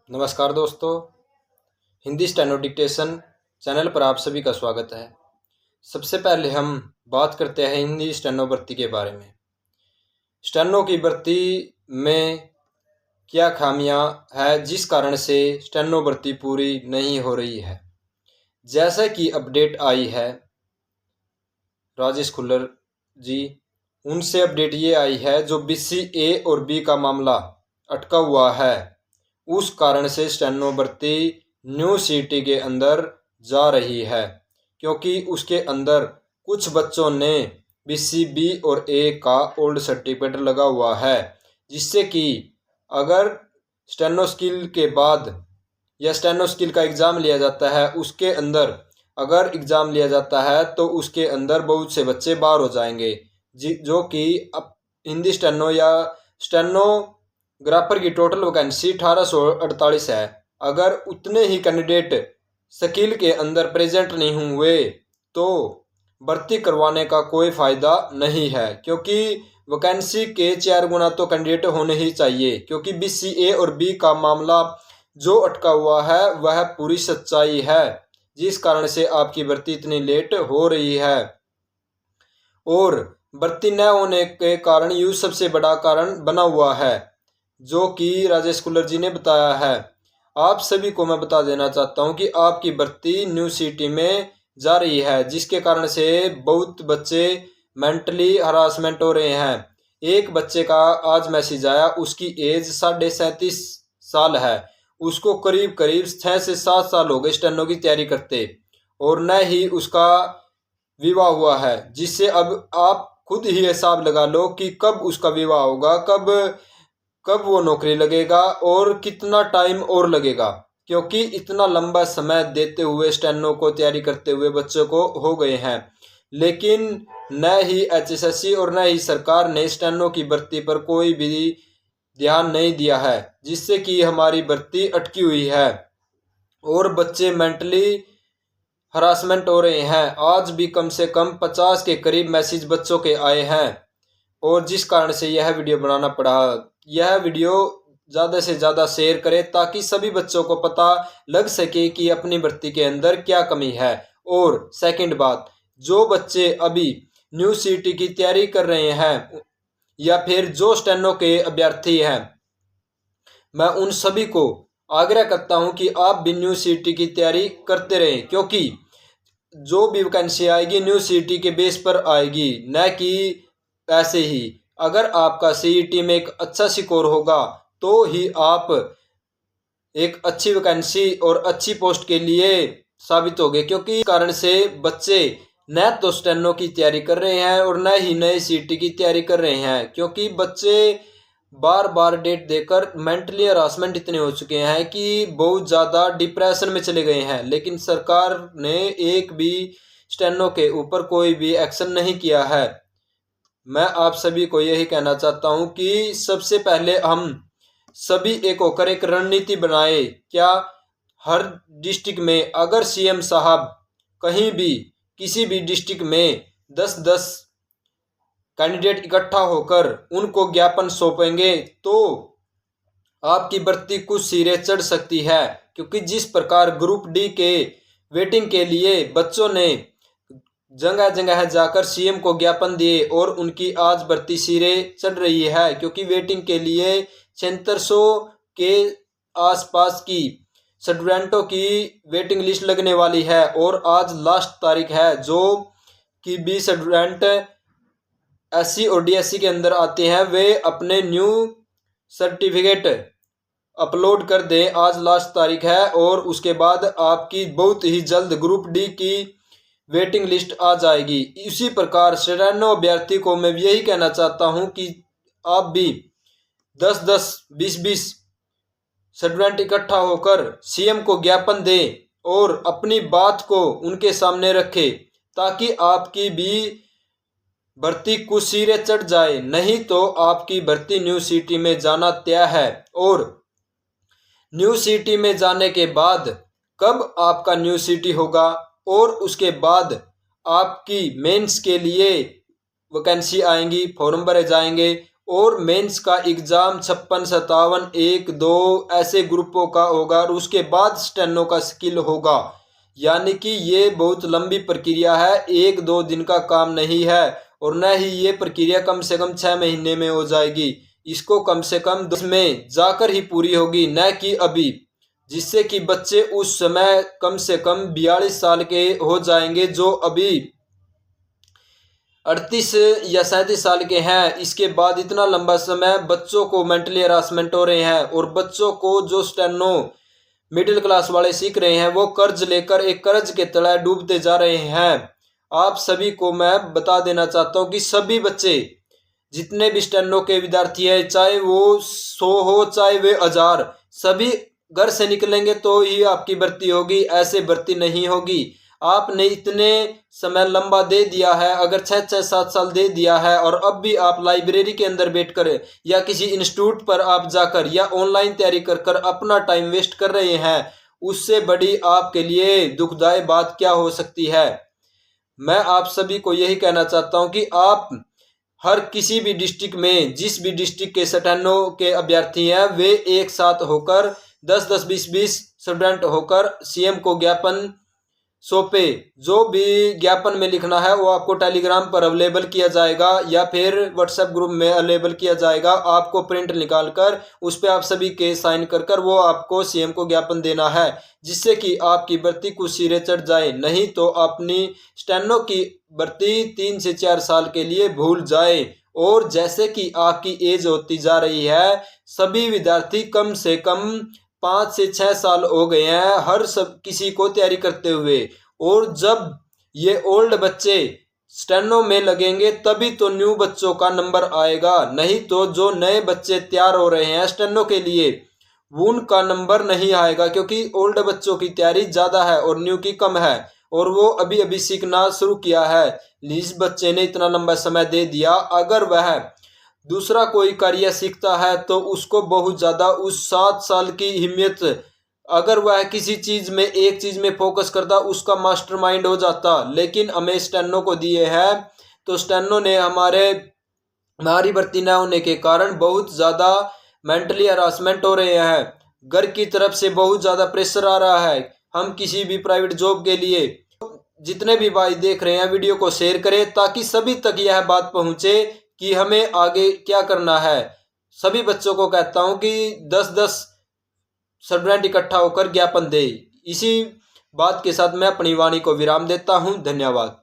नमस्कार दोस्तों, Hindi steno dictation channel पर आप सभी का स्वागत है। सबसे पहले हम बात करते हैं हिंदी स्टेनो भर्ती के बारे में। स्टेनो की भर्ती में क्या खामियां है जिस कारण से स्टेनो भर्ती पूरी नहीं हो रही है। जैसा कि अपडेट आई है राजेश खुल्लर जी, उनसे अपडेट ये आई है जो BCA और B का मामला अटका हुआ है, उस कारण से स्टेनो भर्ती न्यू सिटी के अंदर जा रही है, क्योंकि उसके अंदर कुछ बच्चों ने BCB और A का ओल्ड सर्टिफिकेट लगा हुआ है, जिससे कि अगर स्टेनो स्किल के बाद या स्टेनो स्किल का एग्ज़ाम लिया जाता है, उसके अंदर अगर एग्ज़ाम लिया जाता है तो उसके अंदर बहुत से बच्चे बाहर हो जाएंगे, जो कि अब हिंदी स्टेनो या स्टेनोग्राफर की टोटल वैकेंसी 1848 है। अगर उतने ही कैंडिडेट स्किल के अंदर प्रेजेंट नहीं हुए तो भर्ती करवाने का कोई फ़ायदा नहीं है, क्योंकि वैकेंसी के 4 गुना तो कैंडिडेट होने ही चाहिए। क्योंकि BCA और B का मामला जो अटका हुआ है वह पूरी सच्चाई है, जिस कारण से आपकी भर्ती इतनी लेट हो रही है। और भर्ती न होने के कारण यू सबसे बड़ा कारण बना हुआ है, जो कि राजेश खुल्लर जी ने बताया है। आप सभी को मैं बता देना चाहता हूं कि आपकी भर्ती न्यू सिटी में जा रही है, जिसके कारण से बहुत बच्चे मेंटली हरासमेंट हो रहे हैं। एक बच्चे का आज मैसेज आया, उसकी एज 37.5 साल है, उसको करीब करीब 6 से 7 साल हो गए स्टेनो की तैयारी करते, और न ही उसका विवाह हुआ है, जिससे अब आप खुद ही हिसाब लगा लो कि कब उसका विवाह होगा, कब कब वो नौकरी लगेगा और कितना टाइम और लगेगा। क्योंकि इतना लंबा समय देते हुए स्टेनो को तैयारी करते हुए बच्चों को हो गए हैं, लेकिन न ही HSSC और न ही सरकार ने स्टेनो की भर्ती पर कोई भी ध्यान नहीं दिया है, जिससे कि हमारी भर्ती अटकी हुई है और बच्चे मेंटली हरासमेंट हो रहे हैं। आज भी कम से कम 50 के करीब मैसेज बच्चों के आए हैं, और जिस कारण से यह वीडियो बनाना पड़ा। यह वीडियो ज़्यादा से ज़्यादा शेयर करें ताकि सभी बच्चों को पता लग सके कि अपनी भर्ती के अंदर क्या कमी है। और सेकंड बात, जो बच्चे अभी न्यू सिटी की तैयारी कर रहे हैं या फिर जो स्टेनो के अभ्यर्थी हैं, मैं उन सभी को आग्रह करता हूं कि आप भी न्यू सिटी की तैयारी करते रहें, क्योंकि जो भी वैकेंसी आएगी न्यू सिटी के बेस पर आएगी, न कि ऐसे ही। अगर आपका CET में एक अच्छा स्कोर होगा तो ही आप एक अच्छी वैकेंसी और अच्छी पोस्ट के लिए साबित होगे, क्योंकि इस कारण से बच्चे न तो स्टेनो की तैयारी कर रहे हैं और न ही नए CET की तैयारी कर रहे हैं, क्योंकि बच्चे बार बार डेट देकर मेंटली हरासमेंट इतने हो चुके हैं कि बहुत ज़्यादा डिप्रेशन में चले गए हैं। लेकिन सरकार ने एक भी स्टेनो के ऊपर कोई भी एक्शन नहीं किया है। मैं आप सभी को यही कहना चाहता हूं कि सबसे पहले हम सभी एक होकर एक रणनीति बनाए। क्या हर डिस्ट्रिक्ट में अगर CM साहब कहीं भी किसी भी डिस्ट्रिक्ट में 10-10 कैंडिडेट इकट्ठा होकर उनको ज्ञापन सौंपेंगे तो आपकी भर्ती कुछ सिरे चढ़ सकती है। क्योंकि जिस प्रकार ग्रुप D के वेटिंग के लिए बच्चों ने जगह जगह जाकर CM को ज्ञापन दिए और उनकी आज भर्ती सिरे चढ़ रही है, क्योंकि वेटिंग के लिए 7600 के आसपास की स्टूडेंटों की वेटिंग लिस्ट लगने वाली है, और आज लास्ट तारीख है जो कि 20 स्टूडेंट SC और DSC के अंदर आते हैं, वे अपने न्यू सर्टिफिकेट अपलोड कर दें। आज लास्ट तारीख है, और उसके बाद आपकी बहुत ही जल्द ग्रुप D की वेटिंग लिस्ट आ जाएगी। इसी प्रकार स्टेनो अभ्यर्थी को मैं यही कहना चाहता हूं कि आप भी 10-10 20-20 स्टूडेंट इकट्ठा होकर CM को ज्ञापन दें और अपनी बात को उनके सामने रखें, ताकि आपकी भी भर्ती कुछ सिरे चढ़ जाए। नहीं तो आपकी भर्ती न्यू सिटी में जाना तय है, और न्यू सिटी में जाने के बाद कब आपका न्यू सिटी होगा और उसके बाद आपकी मेंस के लिए वैकेंसी आएंगी, फॉर्म भरे जाएंगे, और मेंस का एग्ज़ाम 56, 57, 1, 2 ऐसे ग्रुपों का होगा और उसके बाद स्टेनो का स्किल होगा। यानी कि ये बहुत लंबी प्रक्रिया है, 1-2 दिन का काम नहीं है और न ही ये प्रक्रिया कम से कम 6 महीने में हो जाएगी। इसको कम से कम 10 में जाकर ही पूरी होगी, न कि अभी, जिससे कि बच्चे उस समय कम से कम 42 साल के हो जाएंगे जो अभी 38 या 37 साल के हैं। इसके बाद इतना लंबा समय बच्चों को मेंटली हरासमेंट हो रहे हैं और बच्चों को जो स्टेनो मिडिल क्लास वाले सीख रहे हैं वो कर्ज लेकर एक कर्ज के तले डूबते जा रहे हैं। आप सभी को मैं बता देना चाहता हूँ कि सभी बच्चे जितने भी स्टेनो के विद्यार्थी हैं, चाहे वो 100 हो चाहे वे 1000, सभी घर से निकलेंगे तो ही आपकी भर्ती होगी, ऐसे भर्ती नहीं होगी। आपने इतने समय लंबा दे दिया है, अगर 6-7 साल दे दिया है और अब भी आप लाइब्रेरी के अंदर बैठकर या किसी इंस्टीट्यूट पर आप जाकर या ऑनलाइन तैयारी कर कर अपना टाइम वेस्ट कर रहे हैं, उससे बड़ी आपके लिए दुखदायी बात क्या हो सकती है। मैं आप सभी को यही कहना चाहता हूं कि आप हर किसी भी डिस्ट्रिक्ट में जिस भी डिस्ट्रिक्ट के स्टेनो के अभ्यर्थी हैं वे एक साथ होकर 10-10, 20-20 स्टूडेंट होकर सीएम को ज्ञापन सौंपे। जो भी ज्ञापन में लिखना है वो आपको टेलीग्राम पर अवेलेबल किया जाएगा या फिर व्हाट्सएप ग्रुप में अवेलेबल किया जाएगा। आपको प्रिंट निकाल कर उस पर आप सभी के साइन कर कर वो आपको सीएम को ज्ञापन देना है, जिससे कि आपकी भर्ती कुछ सिरे चढ़ जाए, नहीं तो अपनी स्टेनो की भर्ती 3 से 4 साल के लिए भूल जाए। और जैसे कि आपकी एज होती जा रही है, सभी विद्यार्थी कम से कम 5 से 6 साल हो गए हैं हर सब किसी को तैयारी करते हुए, और जब ये ओल्ड बच्चे स्टेनो में लगेंगे तभी तो न्यू बच्चों का नंबर आएगा, नहीं तो जो नए बच्चे तैयार हो रहे हैं स्टेनो के लिए उनका नंबर नहीं आएगा, क्योंकि ओल्ड बच्चों की तैयारी ज़्यादा है और न्यू की कम है और वो अभी अभी सीखना शुरू किया है। इस बच्चे ने इतना लंबा समय दे दिया, अगर वह दूसरा कोई कार्य सीखता है तो उसको बहुत ज़्यादा उस 7 साल की हिम्मत, अगर वह किसी चीज़ में एक चीज़ में फोकस करता उसका मास्टरमाइंड हो जाता। लेकिन हमें स्टेनो को दिए हैं तो स्टेनो ने हमारी भर्ती न होने के कारण बहुत ज़्यादा मेंटली हरासमेंट हो रहे हैं, घर की तरफ से बहुत ज़्यादा प्रेशर आ रहा है। हम किसी भी प्राइवेट जॉब के लिए, जितने भी भाई देख रहे हैं वीडियो को शेयर करें ताकि सभी तक यह बात पहुंचे कि हमें आगे क्या करना है। सभी बच्चों को कहता हूं कि 10-10 स्टूडेंट इकट्ठा होकर ज्ञापन दे। इसी बात के साथ मैं अपनी वाणी को विराम देता हूं। धन्यवाद।